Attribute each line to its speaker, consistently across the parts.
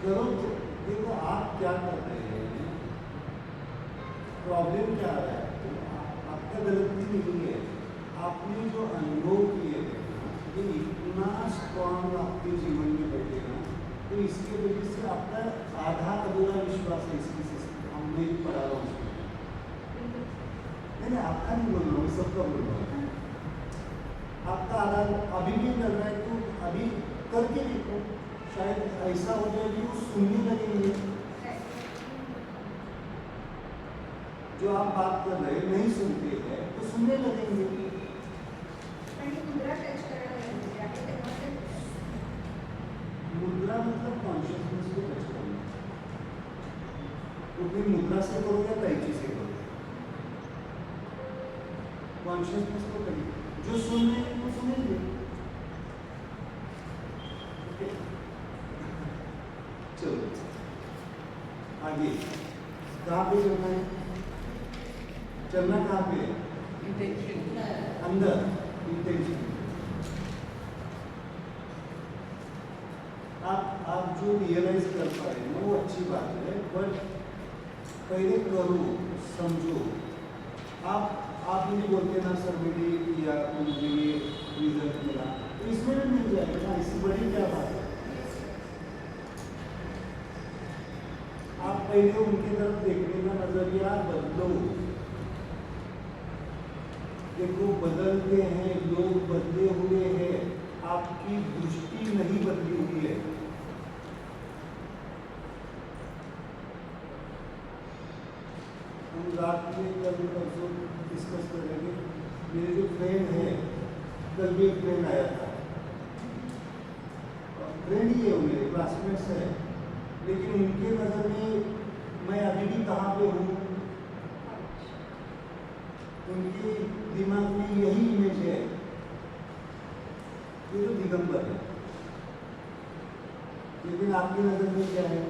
Speaker 1: करो तो देखो आप क्या कर रहे हैं, प्रॉब्लम क्या आ रहा है, तो आपका गलती नहीं है, आपने जो अनुभव किए ये इतना स्ट्रॉन्ग आपके जीवन में बैठेगा, तो इसके वजह से आपका आधा अधूरा विश्वास है इसकी सिस्टम हम नहीं पढ़ा रहा हूँ नहीं, आपका नहीं बोल रहा हूँ, सबका बोल रहा हूँ। आपका आधा अभी भी कर रहा है तो अभी करके देखो, शायद ऐसा हो जाए कि वो सुनने लगेंगे। जो आप बात कर रहे नहीं सुनते हैं तो सुनने लगेंगे। मुद्रा मतलब कॉन्शियसनेस को टच करना, तो फिर मुद्रा से करो या तैची से करो, कॉन्शियसनेस को करिए, जो सुन रहे हैं वो सुनेंगे। चलो आगे कहाँ पे चलना है, चलना कहाँ पे है, अंदर इंटेंशन। आप जो रियलाइज कर पा रहे हैं वो अच्छी बात है, बट पहले करो समझो। आप मुझे बोलते ना सर मैंने किया तो मुझे ये रिजल्ट मिला, तो इसमें भी मिल जाएगा ना, इससे बड़ी क्या बात है। आप पहले उनकी तरफ देखने का नजरिया बदलो। देखो बदलते हैं लोग, बदले हुए हैं, आपकी दृष्टि नहीं बदली हुई है। हम रात में कल परसों डिस्कस करेंगे। मेरे जो फ्रेंड है, कल भी एक फ्रेंड आया था, फ्रेंड ही है, मेरे क्लासमेट्स है, लेकिन उनके नज़र में मैं अभी भी कहाँ पे हूँ, उनके दिमाग में यही इमेज है, ये तो दिगंबर है, लेकिन आपकी नज़र में क्या है,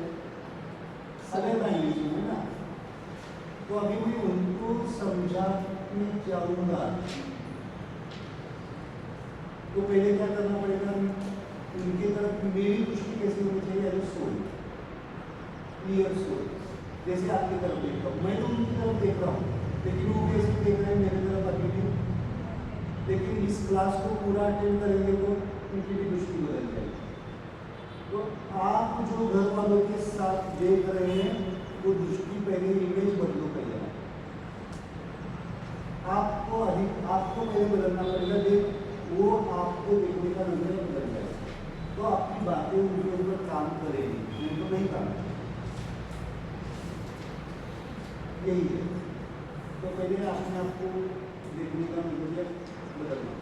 Speaker 1: सदैव आएंगे है ना। तो अभी मैं उनको समझाने चाहूँगा, तो पहले क्या करना पड़ेगा, उनकी तरफ मेरी दृष्टि कैसे होनी चाहिए, एज सोल, क्लियर सोल, जैसे आपकी तरफ देख रहा हूँ, मैं तो उनकी तरफ देख रहा हूँ, लेकिन वो कैसे देख रहे हैं मेरी तरफ अभी भी। लेकिन इस क्लास को पूरा अटेंड करेंगे तो उनकी भी दृष्टि बदल जाएगी। तो आप जो घर वालों के साथ देख रहे हैं वो दृष्टि पहले इमेज बदलो, पहले आपको पहले बदलना पड़ेगा, देख वो आपको देखने का नजरिया बदल जाएगा, तो आपकी बातें उनके ऊपर काम करेगी, नहीं तो नहीं काम करेगी। यही है, तो पहले अपने आप को देखने का नजरिया बदलना।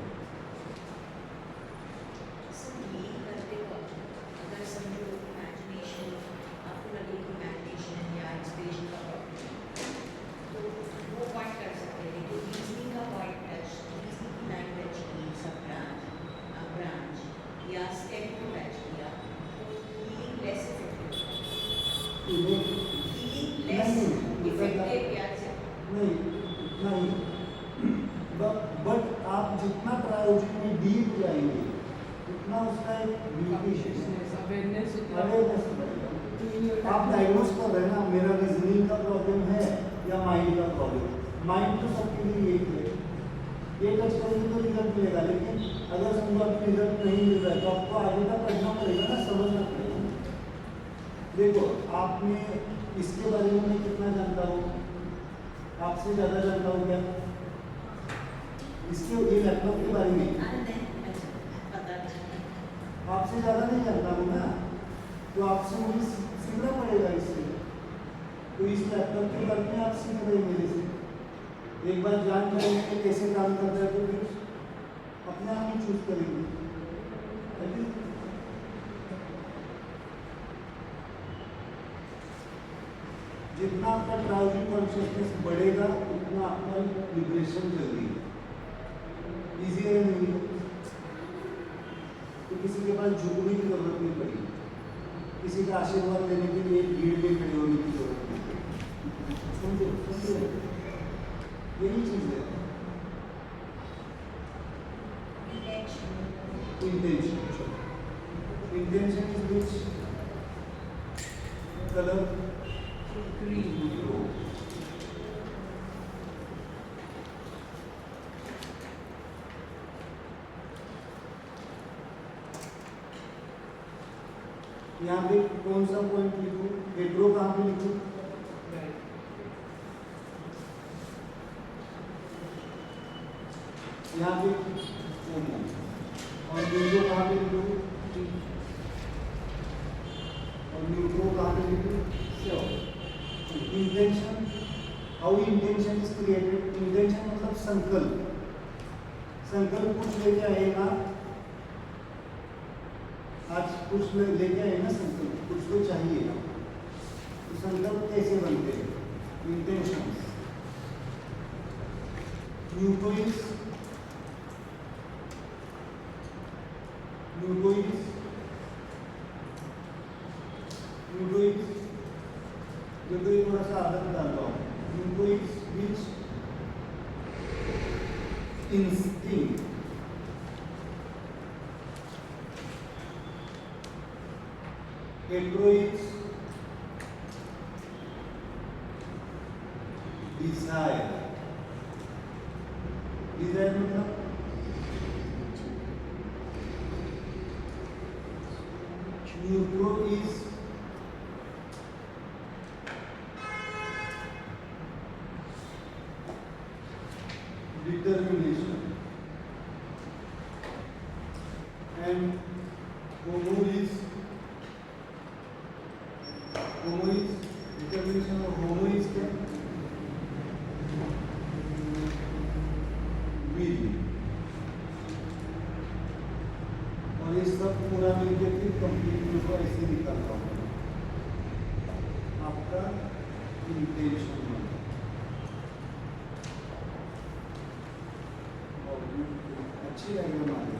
Speaker 2: अगर समझो इमेजिनेशन आपको लगे कि मेडिटेशन या इंस्पिरेशन का तो वो पॉइंट कर सकते हैं, लेकिन रीजनिंग का पॉइंट टच, रीजनिंग की लैंग्वेज की सब ब्रांच या स्टेप को टच किया तो हीलिंग लेस इफेक्टिव
Speaker 1: नहीं, बट आप जितना प्रायोजिक में डीप जाएंगे उतना उसका एक अवेयरनेस बढ़ेगा। आप डायग्नोस कर रहे हैं ना, मेरा रीजनिंग का प्रॉब्लम है या माइंड का प्रॉब्लम, माइंड तो सबके लिए एक है, ये टच करेंगे तो रिजल्ट मिलेगा, लेकिन अगर समझो आपको रिजल्ट नहीं मिल रहा है तो आपको आगे का पढ़ना पड़ेगा ना, समझना पड़ेगा। देखो आपने इसके बारे में मैं कितना जानता हूँ, आपसे ज़्यादा जानता हूँ क्या, इसके ये लैपटॉप के बारे में आपसे ज़्यादा नहीं जानता हूँ ना, तो आपसे मुझे सीखना पड़ेगा इससे। तो इस लैपटॉप के बारे में आप सीख रहे हैं मेरे से, एक बार जान जाएंगे कैसे काम करता है तो फिर अपने आप ही चूज करेंगे। जितना आपका ट्राउजिंग कॉन्शियसनेस बढ़ेगा उतना आपका लिबरेशन जल्दी है, ईजी है नहीं, तो किसी के पास झुकने की जरूरत नहीं पड़ेगी, किसी का आशीर्वाद लेने के लिए भीड़ में खड़े होने की जरूरत नहीं पड़ेगी। समझे यही चीज है intention. Intention is which colour
Speaker 2: green.
Speaker 1: यहाँ पे कौन सा पॉइंट लिखूं? हेड्रो कहाँ पे लिखूं? यहाँ पे होमो और न्यूट्रो कहाँ पे लिखूं? और न्यूट्रो कहाँ पे लिखूं? Intention, how intention is created? Intention मतलब संकल्प। संकल्प कुछ लेके आएगा, आज कुछ लेके आए ना संकल्प, कुछ तो चाहिए। तो संकल्प कैसे बनते हैं? इंटेंशन। न्यूट्रोइज थोड़ा सा आदत डालता हूँ। न्यूट्रोइज विच इंस्टिंक्ट, हेट्रोइज डिजायर। डिजायर मतलब न्यूट्रो is determination and homo is determination और homo is क्या? will। और ये सब पूरा मिलके फिर कंप्लीट को ऐसे निकालता हूँ आपका इंटेंशन। अच्छी लगेगा हमारे।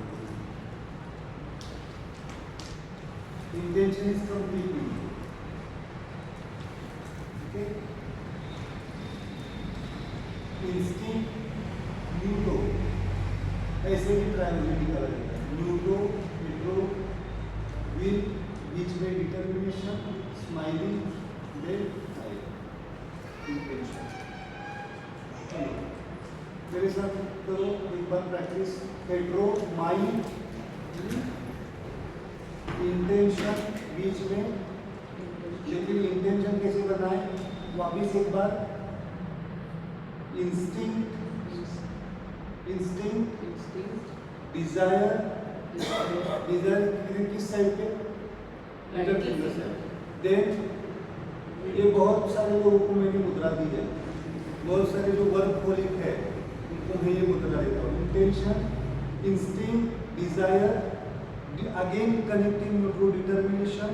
Speaker 1: Intention is complete. Okay, instinct, neutro, ऐसे भी ट्रायंगुलरिटी करा जाता है। न्यूट्रो, हेट्रो, विल, बीच में डिटर्मिनेशन, स्माइलिंग, देन इंटेंशन। चलो मेरे साथ करो एक बार प्रैक्टिस। हेट्रो, माइंड, इंटेंशन बीच में, लेकिन इंटेंशन कैसे बनाए? वापिस एक बार। इंस्टिंक्ट, डिजायर, डिजायर किस साइड पे? देन ये बहुत सारे लोगों को मैंने मुद्रा दी है, बहुत सारे जो वर्कहोलिक है उनको मैं ये मुद्रा देता हूँ। Intention, instinct, desire, again connecting neutro, determination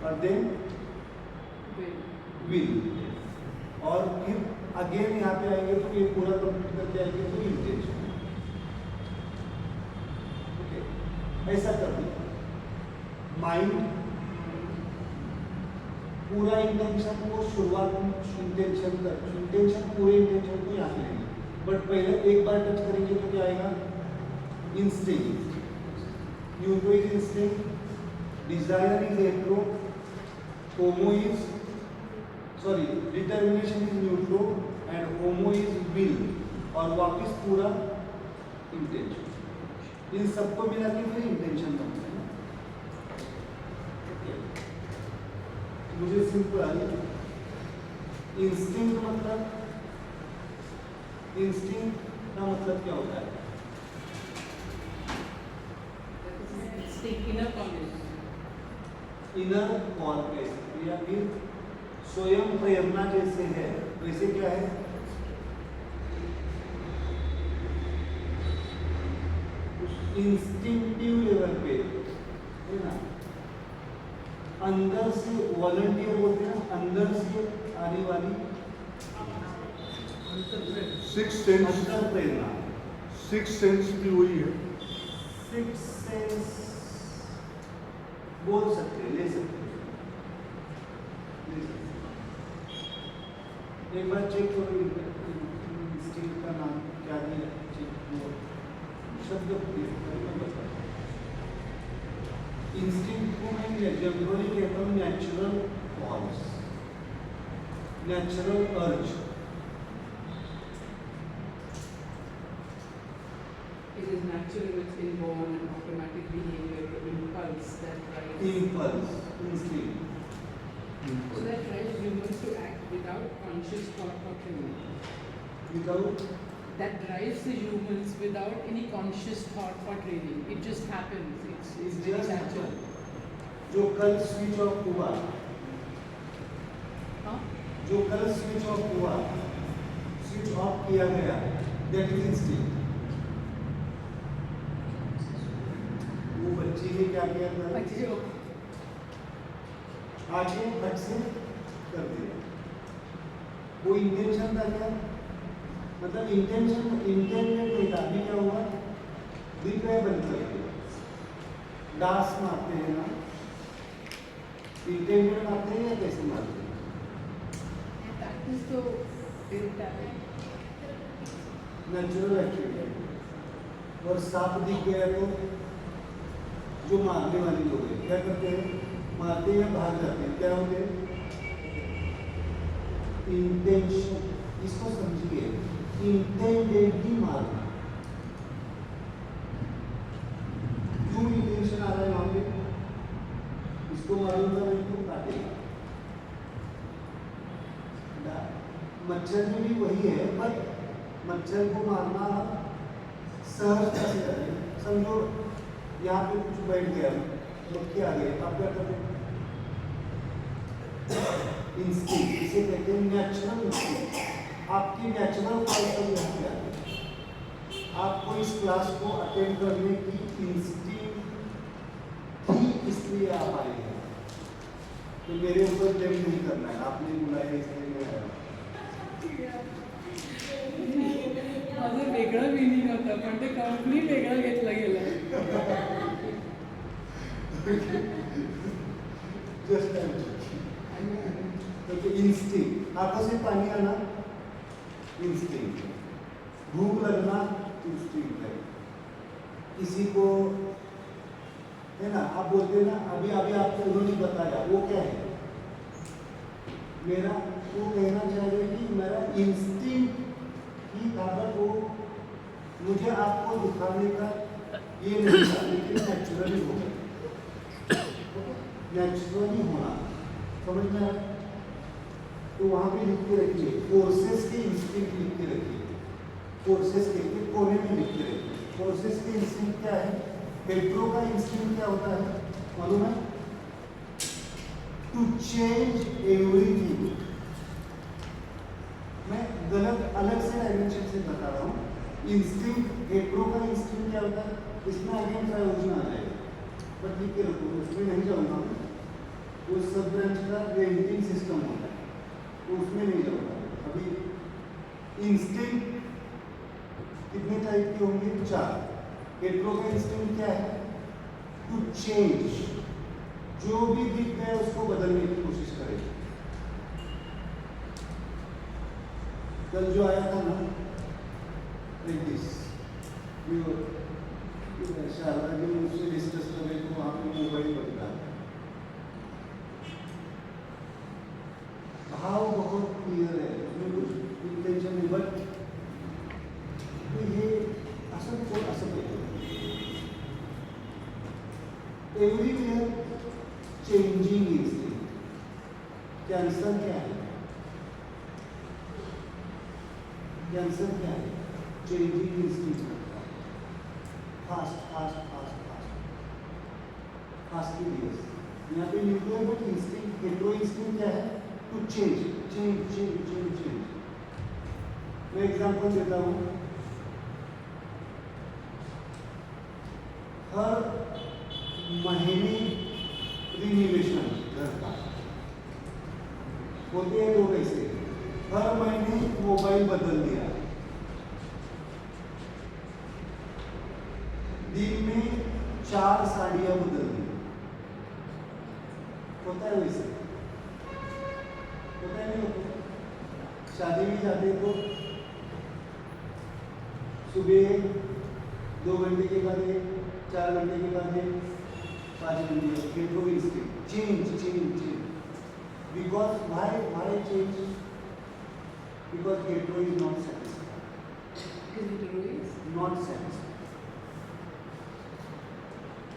Speaker 1: और देन विल। और फिर अगेन यहाँ पे आएंगे तो ये पूरा कंप्लीट करके आएंगे तो इंटेंशन। ओके, ऐसा कर दिया। माइंड पूरा इंटेंशन को शुरुआत में इंटेंशन पूरे इंटेंशन को यहाँ लेंगे, बट पहले एक बार टच करेंगे तो क्या आएगा? Instinct, neutro is instinct, desire is hetero, homo is sorry determination is neutro and homo is will, और वापस पूरा इंटेंशन। इन सबको मिला के फिर इंटेंशन बनता है। मुझे सिंपल आ गया। इंस्टिंक्ट मतलब, इंस्टिंक्ट का मतलब क्या होता है? इनर कॉर्प या फिर स्वयं प्रेरणा जैसे है, वैसे क्या है? इंस्टिंक्टिव लेवल पे है ना, अंदर से वॉलंटियर बोलते हैं, अंदर से आने वाली
Speaker 3: सिक्स सेंस,
Speaker 1: अंतर प्रेरणा।
Speaker 3: सिक्स सेंस भी वही है।
Speaker 1: सिक्स सेंस बोल सकते हैं, ले सकते हैं, ले सकते हैं। एक बार चेक करो इंस्टिंक्ट का नाम क्या दिया, चेक करो शब्द इंस्टिंक्ट को मैं जनरली कहता हूँ natural cause. natural urge.
Speaker 4: It is natural, it's inborn and automatic behavior, the impulse that drives.
Speaker 1: Impulse, instinct.
Speaker 4: So that drives humans to act without conscious thought or training.
Speaker 1: Without
Speaker 4: That drives the humans without any conscious thought or training. It just happens. It's very
Speaker 1: just
Speaker 4: natural.
Speaker 1: जो कल switch off हुआ,
Speaker 4: Huh?
Speaker 1: जो कल switch off हुआ, switch off किया गया, that is instinct. वो बच्ची ने क्या किया था?
Speaker 4: अच्छे हो।
Speaker 1: आगे फट से कर दिया। वो इंटेंशन था क्या? मतलब इंटेंशन इंटेंडेड नहीं था। अभी क्या हुआ? रिप्ले बंद कर दिया। डास मारते हैं ना, इंटेंडेड मारते हैं या कैसे मारते हैं?
Speaker 4: Practice तो very talent.
Speaker 1: Natural activity. और सांप दिख गया तो जो मारने वाले लोग हैं क्या करते हैं? मारते हैं, भाग जाते हैं। क्या होते हैं? इंटेंशन, इसको समझिए, इंटेंडेडली मारना। क्यों इंटेंशन आ रहा है वहां पे? इसको मारूंगा नहीं तो काटेगा। मच्छर में भी वही है, बट मच्छर को मारना सहज कैसे करें? समझो यहाँ पे कुछ बैठ गया, मक्खी आ गई, आप क्या करते हैं? इंस्टिंक्ट, इसे कहते हैं नेचुरल इंस्टिंक्ट। आपकी नेचुरल कौशल यहाँ पे आती है। आपको इस क्लास को अटेंड करने की इंस्टिंक्ट ही इसलिए आप आए हैं। तो मेरे ऊपर ब्लेम नहीं करना है, आपने बुलाया इसलिए मैं आया।
Speaker 4: माझं वेगळं मिनिंग होतं पण ते कंपनी वेगळं घेतलं गेलं.
Speaker 1: जस्ट इंस्टिंक्ट, आंखों से पानी आना इंस्टिंक्ट, भूख लगना इंस्टिंक्ट है। किसी को है ना, आप बोलते हैं ना, अभी अभी आपको उन्होंने बताया, वो क्या है? मेरा वो कहना चाहिए कि मेरा इंस्टिंक्ट ही था, बट वो मुझे आपको दिखाने का ये नहीं था, लेकिन नेचुरली हो गया। नेचुरली होना समझ में आया? तो वहाँ पे लिख के रखिए, फोर्सेस के इंस्टिंक्ट लिख के रखिए। फोर्सेस के कोने में लिख के रखिए। फोर्सेस के इंस्टिंक्ट क्या है? पेट्रो का इंस्टिंक्ट क्या होता है मालूम है? To change everything. मैं गलत अलग से डायमेंशन से बता रहा हूँ। इंस्टिंक्ट, पेट्रो का इंस्टिंक्ट क्या होता है? इसमें अगेन ट्रायोजन आ जाएगा, बट लिख के रखो, उसमें नहीं जाऊँगा मैं। वो सब ब्रांच का रेंटिंग सिस्टम होता है, तो उसमें नहीं जाऊँगा अभी। इंस्टिंक्ट कितने टाइप के होंगे? 4। पेट्रो का इंस्टिंक्ट क्या है? टू चेंज, जो भी दिख गया उसको बदलने की कोशिश करें। कल जो आया था ना, शारदा जी मुझसे डिस्कस कर रहे थे, वहाँ पे मोबाइल बदला, भाव बहुत क्लियर है, उसमें कुछ इंटेंशन नहीं, बट तो ये असं एवरीवेयर चेंजिंग इंस्टिंक्ट। कैंसर क्या है? कैंसर क्या है? Changing instinct. Fast fast fast fast fastidious यहाँ पे लिखो है, बट इंस्टिंक्ट, पेट्रो इंस्टिंक्ट क्या है? To change change change change change. मैं एग्जांपल देता हूँ। हर महीने रिन्यूएशन घर का होते हैं लोग ऐसे, हर महीने मोबाइल बदल दिया, दिन में 4 साड़ियां बदल दी। होता है वैसे? होता है नहीं होता? शादी में जाते तो सुबह 2 घंटे के बाद 4 घंटे के बाद 5 घंटे, petro instinct change change change. Because why change? because hetero is not satisfied.
Speaker 4: Because hetero is
Speaker 1: Not satisfied.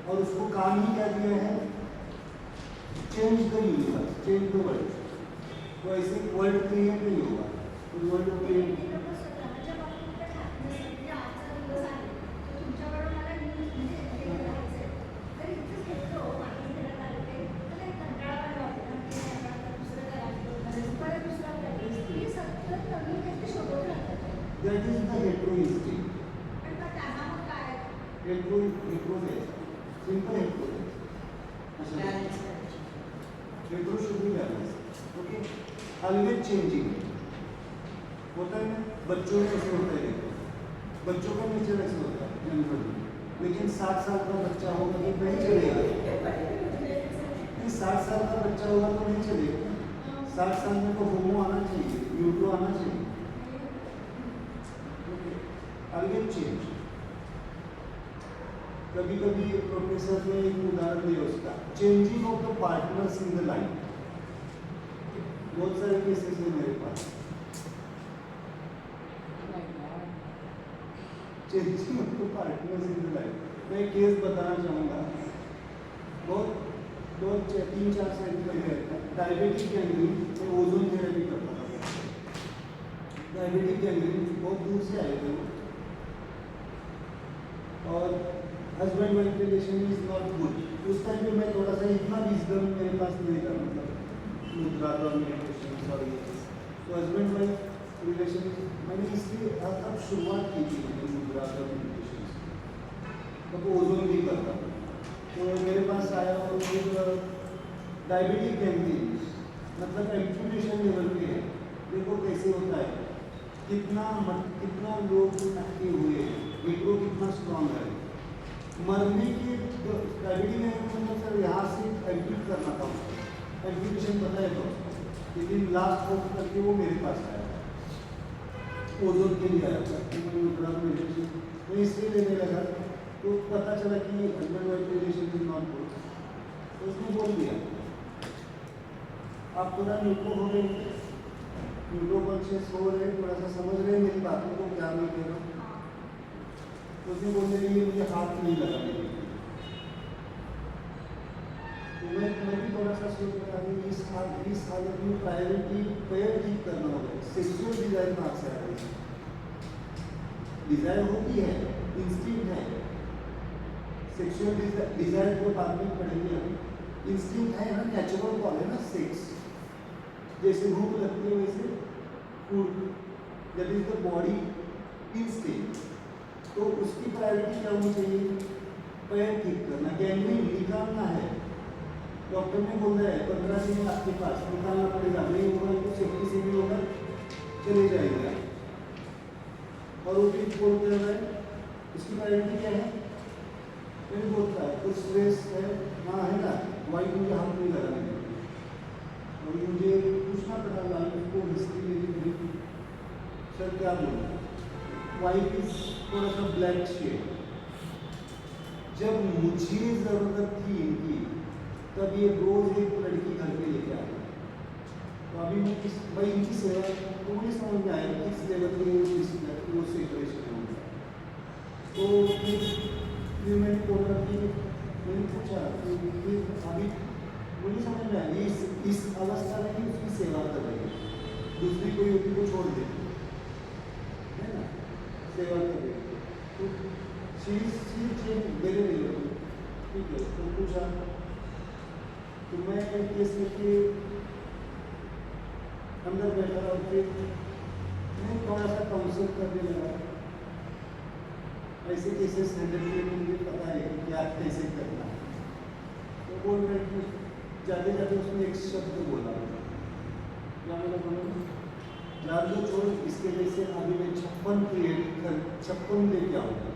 Speaker 1: और उसको काम ही क्या दिया है? Change the universe, change the world. तो ऐसे वर्ल्ड क्रिएट नहीं होगा. तो world create that is the hetero instinct. hetero है, simple hetero है.
Speaker 2: Balance करना.
Speaker 1: hetero should be balanced. Okay? Always changing. होता है ना, बच्चों में ऐसे होता है. बच्चों का नेचर ऐसे होता है जनरली. लेकिन 60 साल का बच्चा होगा तो नहीं चलेगा. 60 साल का बच्चा होगा तो नहीं चलेगा. 60 साल में तो होमो आना चाहिए, यूट्रो आना चाहिए. Always change. कभी कभी प्रोफेसर ने एक उदाहरण दिया उसका, changing of the partners in the life. बहुत सारे केसेस हैं मेरे पास.
Speaker 4: like that.
Speaker 1: Changing of the partners in the life. मैं एक केस बताना चाहूँगा. बहुत 3-4 साल पहले डायबिटिक गैंग्रीन में ओजोन थेरेपी करता था. डायबिटिक गैंग्रीन बहुत दूर से आए थे वो. और husband wife relation is not good. उस टाइम पे मैं थोड़ा सा इतना विजडम मेरे पास नहीं था, मतलब मुद्रा और मेडिटेशन और ये चीज़. तो हस्बैंड वाइफ रिलेशन मैंने इसलिए अब शुरुआत की थी मुद्रा और मेडिटेशन. तो ओजोन भी करता था. तो मेरे पास आया और डायबिटिक गैंग्रीन मतलब एम्पुटेशन लेवल पे है. देखो कैसे होता है, कितना लोग एक्टिव हुए, हीट्रो कितना स्ट्रॉन्ग है. मरने के डायबिटिक मतलब सर यहाँ से एडमिट करना था उसको. एम्पुटेशन पता है तो, लेकिन लास्ट वक्त करके वो मेरे पास आया, ओजोन के लिए आया था. मैं इसलिए लेने लगा तो पता चला कि husband wife relation is not good. तो उसने बोल दिया आप थोड़ा न्यूट्रो हो गए, न्यूट्रो कॉन्शियस हो रहे, थोड़ा सा समझ रहे मेरी बातों को, क्या मैं कह रहा हूँ. उसने बोलने के लिए मुझे हाथ नहीं लगाने के लिए. तो मैं भी थोड़ा सा सोच रहा था इस हालत में प्रायोरिटी पैर ठीक करना होगा. सेक्सुअल डिजायर कहाँ से आ रही है? डिजायर होती है, इंस्टिंक्ट है. सेक्सुअल डिजायर को बाद में पढ़ेंगे हम. इंस्टिंक्ट है ना, नेचुरल कॉल है ना सेक्स. जैसे भूख लगती है वैसे food, that is the body instinct. तो उसकी प्रायोरिटी क्या होनी चाहिए? पैर ठीक करना, गैंग्रीन निकालना है. डॉक्टर ने बोला है 15 दिन आपके पास निकालना पड़ेगा, नहीं होगा तो सेफ्टी से भी होगा, चले जाएगा. और वो भी बोल रहा है उसकी प्रायोरिटी क्या है? फिर बोलता है कुछ स्ट्रेस है ना, है ना, वाइफ मुझे हाथ नहीं लगाने देती. और मुझे पूछना पड़ा लाइफ को हिस्ट्री मेरी ब्रीफ. सर क्या बोलूँ, वाइफ इज थोड़ा सा ब्लैक शेड. जब मुझे ज़रूरत थी इनकी, तब ये रोज एक लड़की घर पे लेके आ गई. तो अभी मैं भाई इनकी सेवा तो मुझे समझ में आया किस लेवल की वो सिचुएशन होगा. तो फिर मैंने बोला कि मैंने पूछा कि अभी मुझे समझ में आया इस अवस्था में ही उसकी सेवा कर रही है. दूसरी कोई होती को छोड़ देती है ना, सेवा कर रही है. तो चीज मेरे लिए ठीक है. तो पूछा तो मैं केस लेके अंदर बैठा और फिर मैं थोड़ा सा काउंसिल करने लगा. ऐसे केसेस हैंडल करने में मुझे पता है कि क्या कैसे करना है. तो बोल रहे कि जाते जाते उसने एक शब्द बोला, क्या बोला? जान दो छोड़, इसके जैसे अभी मैं 56 क्रिएट कर 56 लेके आऊँगा.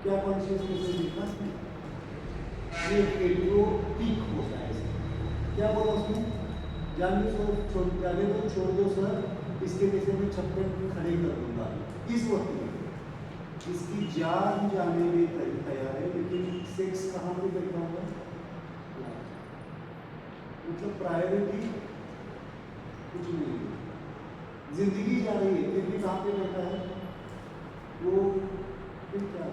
Speaker 1: क्या कॉन्शियसनेस है विकास में ये हीट्रो पीक होता है. क्या बोला उसने? जान दो छोड़, जाने दो छोड़ दो सर, इसके जैसे मैं 56 खड़े कर दूंगा. इस वक्त में इसकी जान जाने में तैयार है, लेकिन सेक्स कहाँ पे बैठा होगा? मतलब प्रायोरिटी कुछ नहीं है. जिंदगी जा रही है फिर भी कहाँ पे बैठा है वो, फिर क्या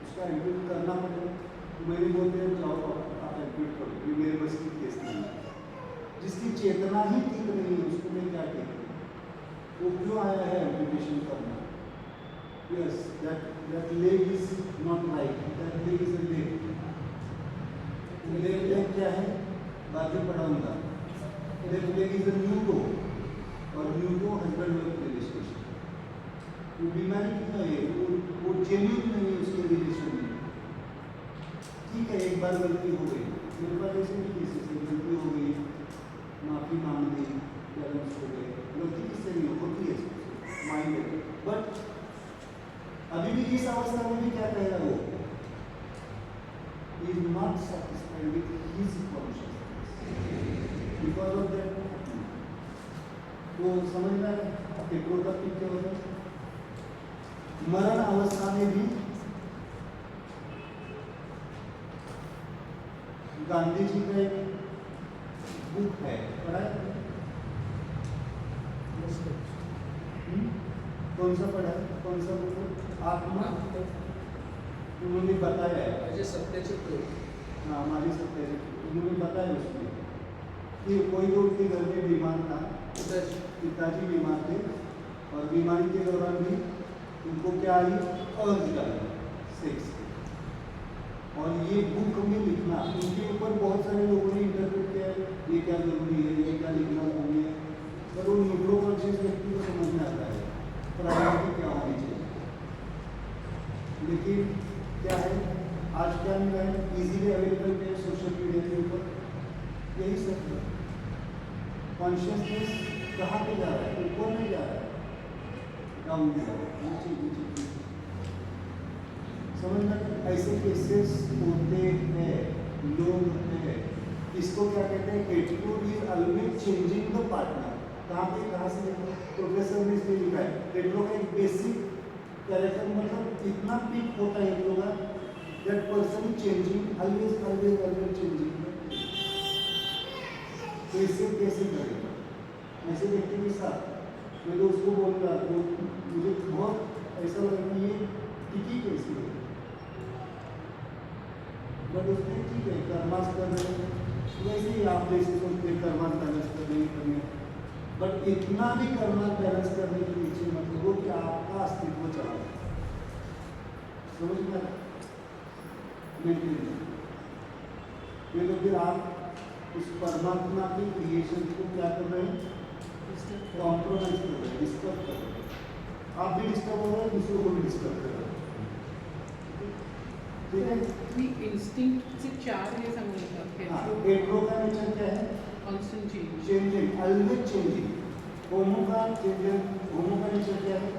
Speaker 1: उसका एडमिट करना पड़ेगा। मेरे बोलते हैं जाओ आप एडमिट करो, ये मेरे बस की केस नहीं है। जिसकी चेतना ही ठीक नहीं है उसको मैं क्या कहूँ, वो क्यों आया है एम्पुटेशन करना? Yes, that leg is not right, that leg is a leg क्या है बाकी पढ़ाऊंगा। Left leg is a neuro और न्यूरो हस्बैंड वाइफ रिलेशनशिप, वो बीमारी क्यों है, वो जेन्युइन नहीं है उसके रिलेशन में। ठीक है एक बार गलती हो गई, मेरे पास ऐसे भी केसेस है, गलती हो गई माफ़ी मांग ली बैलेंस हो गए, गलती किससे नहीं होती है माइंड है। बट अभी भी इस अवस्था में भी क्या कहेगा वो, he is not satisfied with his consciousness because of that। वो समझ में पेट्रो का पिक्चर होता है, मरण अवस्था में भी गांधी जी का एक बुक है, पढ़ा है? कौन सा पढ़ा है, कौन सा बुक? आत्मा, उन्होंने बताया है
Speaker 5: सत्यचित्र,
Speaker 1: हाँ हमारी सत्य, उन्होंने बताया उसमें कि कोई तो उनके घर में बीमार था, पिताजी बीमार थे और बीमारी के दौरान भी उनको क्या आई, अर्ज आई सेक्स। और ये बुक में लिखना, उनके ऊपर बहुत सारे लोगों ने इंटरप्रेट किया है ये क्या जरूरी है, ये क्या लिखना चाहिए, पर वो न्यूट्रो कॉन्शियस व्यक्ति को समझ में आता है प्रायोरिटी क्या होनी चाहिए। लेकिन क्या है आज क्या मिला है, इजीली अवेलेबल है सोशल मीडिया के ऊपर, यही सब है। कॉन्शियसनेस कहाँ पे जा रहा है, ऊपर नहीं जा रहा है, डाउन जा रहा है, नीचे नीचे। समझ में ऐसे केसेस होते हैं, लोग हैं। इसको क्या कहते हैं, attitude is always changing the partner. कहाँ से देखो, प्रोफेसर ने इसमें लिखा है पेट्रो का एक बेसिक कैरेक्टर मतलब इतना पीक होता है लोग that person changing, always always always changing. तो इससे कैसे करेगा ऐसे व्यक्ति के साथ? मैं तो उसको बोलूँगा तो मुझे बहुत ऐसा लगा कि ये टिकी कैसी है, बट उसमें ठीक है कर्मास कर रहे हैं वैसे ही आप जैसे सोचते कर्मास बैलेंस करने करने, बट इतना भी कर्मास बैलेंस करने के पीछे मतलब वो कि आपका अस्तित्व चला समझ में ये तो फिर आप उस परमात्मा की क्रिएशन को क्या कर रहे हैं, कॉम्प्रोमाइज कर रहे हैं, डिस्टर्ब कर रहे हैं। आप भी डिस्टर्ब हो रहे हैं, दूसरों को भी डिस्टर्ब कर रहे हैं। ठीक है,
Speaker 4: इंस्टिंक्ट से चार ये समझता है।
Speaker 1: पेट्रो का नेचर क्या है,
Speaker 4: constant
Speaker 1: changing, always changing. Homo का नेचर क्या है,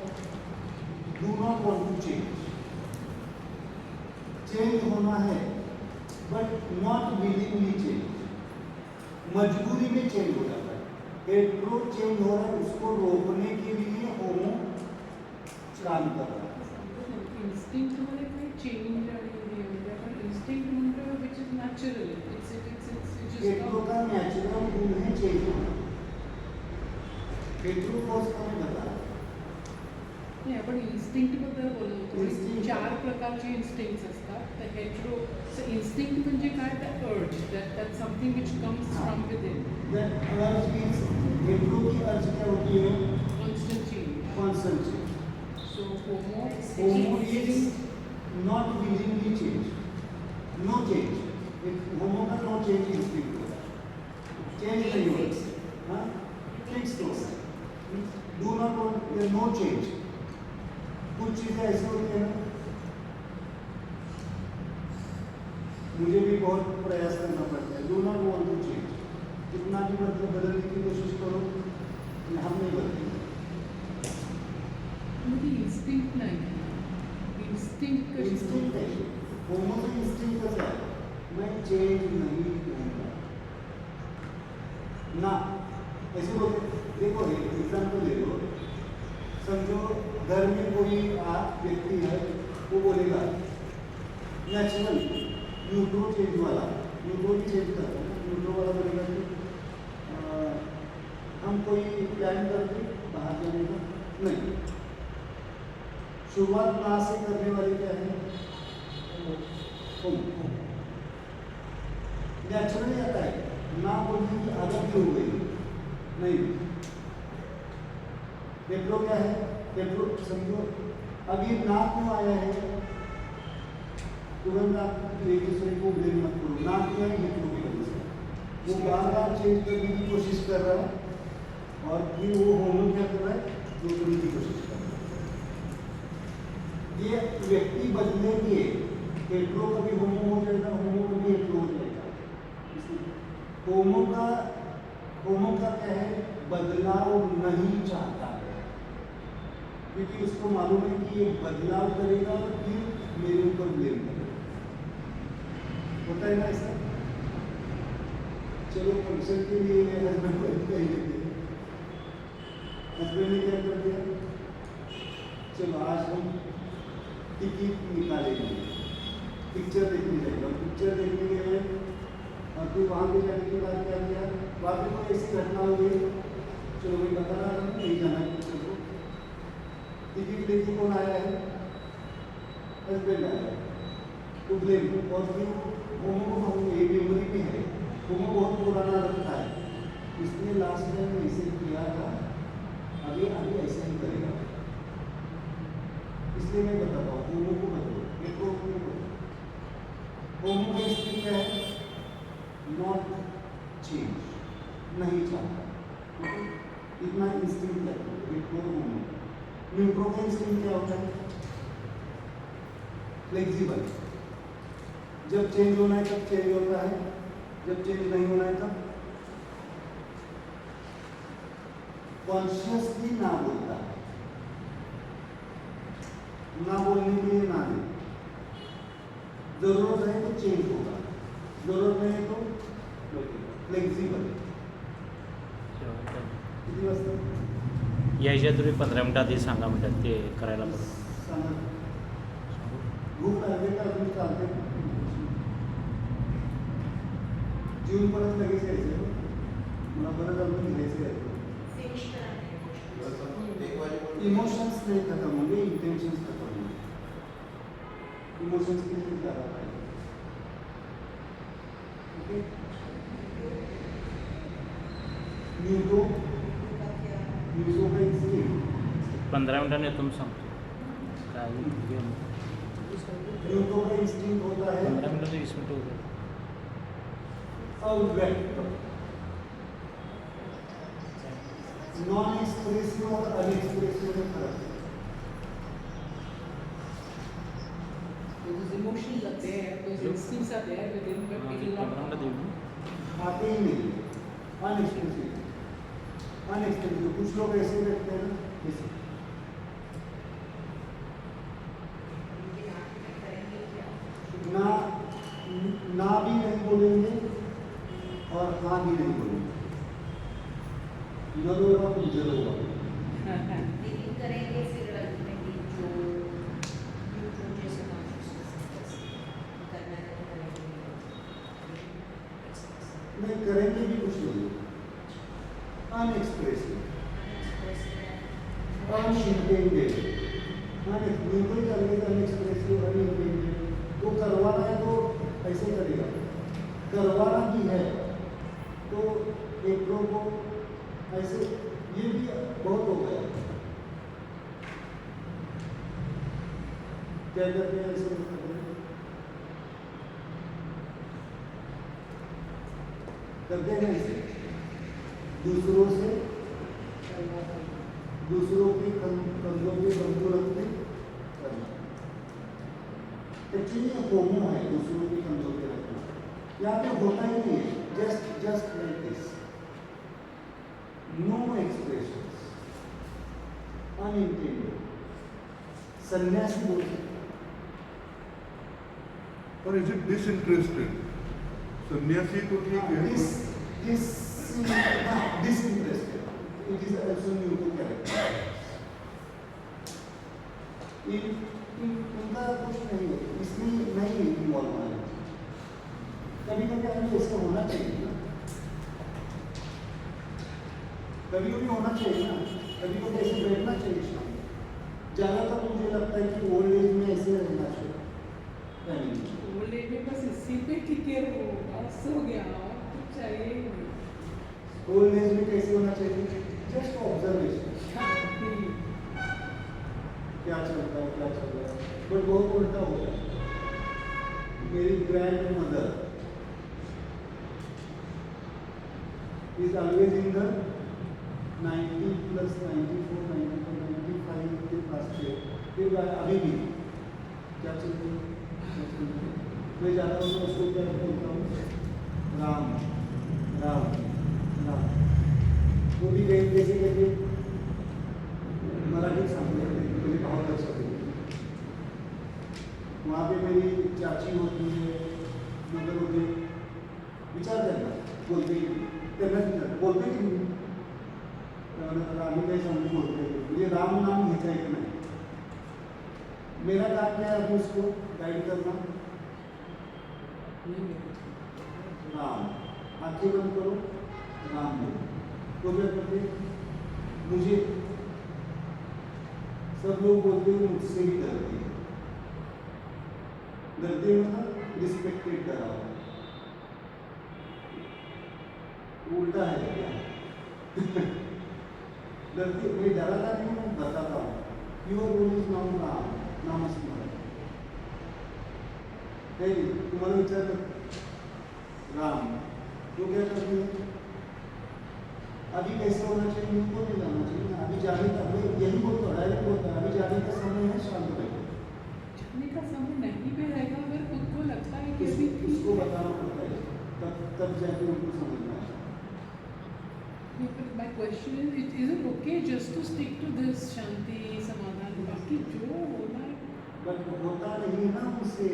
Speaker 1: do not want to change, change होना है बट नॉट विलिंगली चेंज, मजबूरी में चेंज हो जाता है। पेट्रो चेंज हो रहा है, उसको रोकने के लिए होमो काम कर रहा है।
Speaker 4: इंस्टिंक्ट मध्ये काही चेंज आणि पण इंस्टिंक्ट म्हणतो which is natural, it's
Speaker 1: petro का नेचुरल गुण है चेंज होना। पेट्रो फोर्स का मैं बता
Speaker 4: नाही आपण इन्स्टिंक्ट बद्दल बोलत होतो.
Speaker 1: Instinct.
Speaker 4: चार प्रकारचे इन्स्टिंक्ट्स असतात. तर हेट्रो इन्स्टिंक्ट म्हणजे काय, the urge that something which comes from within,
Speaker 1: that urge means petro की अर्ज क्या होती है,
Speaker 4: constant change.
Speaker 1: Constant change.
Speaker 4: So homo
Speaker 1: homo is not willingly change, no change. Homo का नो चेंज इंस्टिंक्ट होता है, change नहीं होता, हाँ फिक्स होता है, do not want no change. कुछ चीज़ें ऐसी होती है ना, मुझे भी बहुत प्रयास करना पड़ता है, do not want to change. कितना भी मतलब बदलने की कोशिश करो, हम नहीं बदलेंगे।
Speaker 4: मध्ये इन्स्टिंक्ट नाही, इन्स्टिंक्ट कशी
Speaker 1: इंस्टिंक्ट है, होमो का इंस्टिंक्ट कैसा है, मैं चेंज नहीं करूँगा ना। ऐसे बोलते देखो एग्जाम्पल ले लो, समझो घर में कोई व्यक्ति है, वो बोलेगा नेचुरल न्यूट्रो चेंज वाला, न्यूट्रो भी चेंज करता है, न्यूट्रो वाला बोलेगा कि हम कोई प्लान करके बाहर जाने का नहीं। शुरुआत ना से करने वाली क्या है? नेचुरली आता है, ना बोलने की आदत भी हो गई नहीं। पेट्रो क्या है? पेट्रो समझो, अब ये नाक क्यों आया है? तुरंत आप एक दूसरे को ब्लेम मत करो, नाक क्यों है? पेट्रो की वजह से वो बार बार चेंज करने की कोशिश कर रहा है और फिर वो होमो क्या कर रहा है? जोड़ने की कोशिश कर रहा है। ये व्यक्ति बदलेंगे, पेट्रो कभी होमो हो जाएगा, होमो कभी हेट्रो हो जाएगा। होमो का क्या है? बदलाव नहीं चाहता है, क्योंकि उसको मालूम है कि ये बदलाव करेगा और फिर मेरे ऊपर ब्लेम करेगा। होता है ना ऐसा? चलो फंक्शन के लिए हस्बैंड को कही देते हैं, हस्बैंड ने क्या कर दिया? चलो आज हम टिकट निकालेंगे, पिक्चर देखने जाएगा। पिक्चर देखने गए और फिर वहाँ पे जाने के बाद क्या किया? वहाँ पे कोई ऐसी घटना हो गई, चलो मैं बता रहा हूँ, नहीं जाना है पिक्चर को। टिकट लेके कौन आया है? हस्बैंड आया है, तो ब्लेम। और फिर होमो को ये मेमोरी में है, होमो बहुत पुराना रखता है, इसने लास्ट टाइम ऐसे किया था, अभी ऐसा ही करेगा। इसलिए मैं बताता हूँ, होमो को बदलो, पेट्रो को बदलो। होमो का इंस्टिंक्ट क्या है? नॉट चेंज, नहीं चाहता, इतना इंस्टिंक्ट है पेट्रो होमो। न्यूट्रो का इंस्टिंक्ट क्या होता है? फ्लेक्सिबल, जब चेंज होना है तब चेंज होता है, जब चेंज नहीं होना है तब कॉन्शियसली ना बोलता है। ना बोलने के लिए ना दे, जरूरत है तो चेंज होगा, जरूरत नहीं है तो फ्लेक्सिबल। किती वाजता?
Speaker 5: यायच्या पूर्वी 15 मिनिटं आधी सांगा म्हणतात ते करायला बरं.
Speaker 1: सांगा. भूक लागली का अजून चालते? जीवन परत लगेच यायचं, मला परत अजून घ्यायचं आहे.
Speaker 2: फिनिश करा नाही.
Speaker 1: इमोशंस नहीं खत्म होंगे, इंटेंशंस खत्म होंगे। इमोशंस के लिए ज़्यादा फायदा। ओके, न्यूटो का इंस्टिंक्ट
Speaker 5: 15 मिनिटांनी येतो मी सांगतो काय घेऊन.
Speaker 1: न्यूटो का इंस्टिंक्ट होता है
Speaker 5: 15 मिनिटं 20 मिनिटं होते.
Speaker 1: अव्यक्त, नॉन एक्सप्रेसिव और अनएक्सप्रेसिव में फर्क है।
Speaker 4: Those emotions are there, those instincts are there within, but it will
Speaker 5: 15
Speaker 4: not
Speaker 5: मिनिटं देऊ.
Speaker 1: आते ही नहीं, अनएक्सप्रेसिव। कुछ लोग ऐसे रहते हैं ना, जैसे
Speaker 2: लेकिन आखिर में करेंगे क्या?
Speaker 1: ना भी नहीं बोलेंगे और हाँ भी नहीं बोलेंगे, जरूर होगा।
Speaker 2: लेकिन करेंगे फिर अल्टीमेटली जो जैसे कॉन्शियसनेस करना है तो करेंगे
Speaker 1: नहीं करेंगे भी कुछ नहीं, अनएक्सप्रेसिव, अनइंटेंडेड, बिल्कुल करेंगे अनएक्सप्रेसिव, अनइंटेंडेड। वो करवाना है तो ऐसे करेगा, करवाना भी है तो एक लोग को ऐसे, ये भी बहुत हो गया। क्या करते हैं ऐसे? करते हैं ऐसे, दूसरों की कमजोरी बंधु रखते करना। एक्चुअली होमो है दूसरों की कमजोरी रखना, यहाँ पे होता ही नहीं है। Just like this, no expressions, unintended, सन्यासी बोल सकते।
Speaker 3: और इज इट डिसइंटरेस्टेड? सन्यासी तो ठीक है,
Speaker 1: disinterested. It is also neutral character. इनका कुछ नहीं है, इसमें नहीं इन्वॉल्व है। कभी कभी हमें ऐसा होना चाहिए ना, कभी कभी होना चाहिए ना। अभी को कैसे बैठना चाहिए शाम को। ज़्यादातर मुझे लगता है कि ओल्ड एज में ऐसे रहना चाहिए फैमिली।
Speaker 4: ओल्ड एज में बस इसी पे टिके रहो, बस हो गया, और कुछ चाहिए ही नहीं।
Speaker 1: ओल्ड एज में कैसे होना चाहिए? जस्ट ऑब्जर्वेशन,
Speaker 4: शांति।
Speaker 1: क्या चलता है क्या चल रहा है। बट बहुत उल्टा होता है। मेरी grand mother is always in the 90 plus 94, 94, 95 के पास थे। फिर अभी भी क्या चलती है? मैं जाता हूँ तो उसको क्या बोलता हूँ? राम राम राम। वो भी कहीं कैसे कहते मराठी सांगते हैं, मुझे बहुत अच्छा लगता है। वहाँ पे मेरी चाची होती है, मदर होती है, विचार करना बोलते ही करना विचार बोलते कि आगे कहीं समझ बोलते हैं मुझे राम नाम घेता है कि नहीं। मेरा काम क्या है? अभी उसको गाइड करना। राम, आंखें बंद करो, राम बोलो। तो क्या करते? मुझे सब लोग बोलते हैं मुझसे ही डरती है। डरती है मतलब रिस्पेक्टेड करा हुआ। उल्टा है क्या? डरती मैं डराता नहीं हूँ, बताता हूँ। प्योर रोल इज नाम राम, नामस्मरण है। तुम्हारा विचार राम तो क्या करती है? अभी कैसे होना चाहिए उनको नहीं जाना चाहिए। अभी जाने का मैं यही बोलता हूँ, डायरेक्ट बोलता है अभी जाने का समय है, शांत रहिए।
Speaker 4: जाने का समय नहीं भी रहेगा, अगर खुद को लगता है कि अभी ठीक
Speaker 1: उसको
Speaker 4: है।
Speaker 1: बताना पड़ता है, तब जाके उनको समझना है।
Speaker 4: My question is it okay just to stick to this शांति समाधान, बाकी जो होना है?
Speaker 1: बट होता नहीं है ना उससे।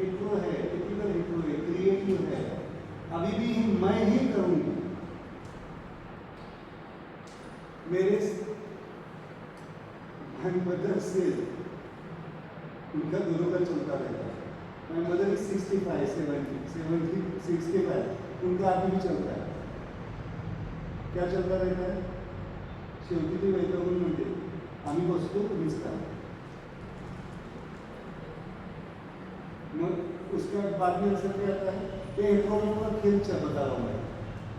Speaker 1: इंट्रो है, टिपिकल इंट्रो है, क्रिएटिव है। अभी भी मैं ही करूँगी। मेरे मदर से उनका दोनों का चलता रहता है। My mother is 65, 70, 65, उनका अभी भी चलता है। क्या चलता रहता है? शेवटी ते वैद्यवरून म्हणते आम्ही बसतो तुम्हीच करा। मग उसका बाद में आंसर क्या आता है? ते इंट्रोवर्टवर खेळ बता रहा हूँ मैं।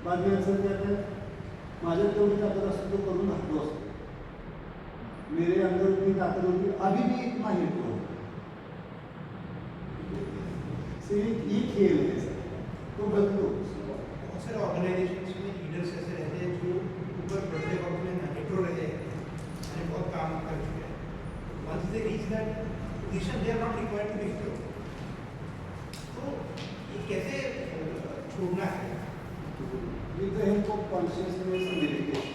Speaker 1: बाद में आंसर क्या आता है? माझ्या तेवढी ताकद असतो तो करून घातलो असतो। मेरे अंदर उतनी ताकत होती, अभी भी इतना ही इंट्रो से ये खेल है सर। तो बदलो।
Speaker 6: बहुत सारे ऑर्गेनाइजेशंस में लीडर्स ऐसे रहते हैं जो ऊपर बढ़ते वक्त में इंट्रो रहते हैं और बहुत काम कर चुके हैं। Once they reach that position they are not required to be intro. तो ये कैसे छोड़ना है?
Speaker 1: With the help of consciousness meditation.